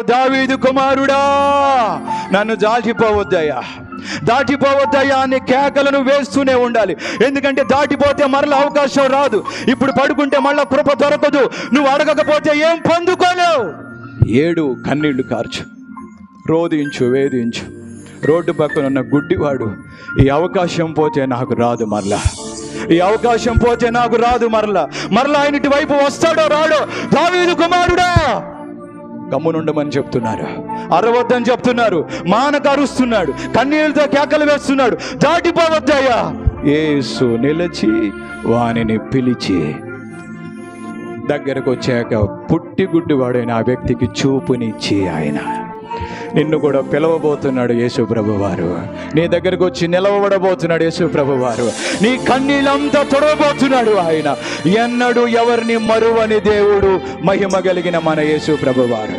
దావీదు కుమారుడా, నన్ను దాటిపోవద్దయ్యా అని కేకలను వేస్తూనే ఉండాలి. ఎందుకంటే దాటిపోతే మరలా అవకాశం రాదు. ఇప్పుడు పడుకుంటే మళ్ళా కృప దొరకదు. నువ్వు అడగకపోతే ఏం పొందుకోలేవు. ఏడు, కన్నీళ్లు కార్చు, రోధించు, వేధించు. రోడ్డు పక్కన ఉన్న గుడ్డివాడు, ఈ అవకాశం పోతే నాకు రాదు మరలా, ఈ అవకాశం పోతే నాకు రాదు మరలా ఆయన ఇటు వైపు వస్తాడో రాడో. దావీదు కుమారుడా, గమ్మునుండమని చెప్తున్నారు, అరవద్దని చెప్తున్నారు, మానక అరుస్తున్నాడు, కన్నీళ్ళతో కేకలు వేస్తున్నాడు. దాటిపోవద్దయ్యా. యేసు నిలిచి వానిని పిలిచి దగ్గరకు వచ్చాక పుట్టి గుడ్డివాడైన ఆ వ్యక్తికి చూపునిచ్చి ఆయన నిన్ను కూడా పిలవబోతున్నాడు యేసు ప్రభువారు. నీ దగ్గరకు వచ్చి నిలవబడబోతున్నాడు యేసు ప్రభువారు. నీ కన్నీళ్ళంతా తొడవబోతున్నాడు ఆయన. ఎన్నడూ ఎవరిని మరువని దేవుడు, మహిమ కలిగిన మన యేసు ప్రభువారు.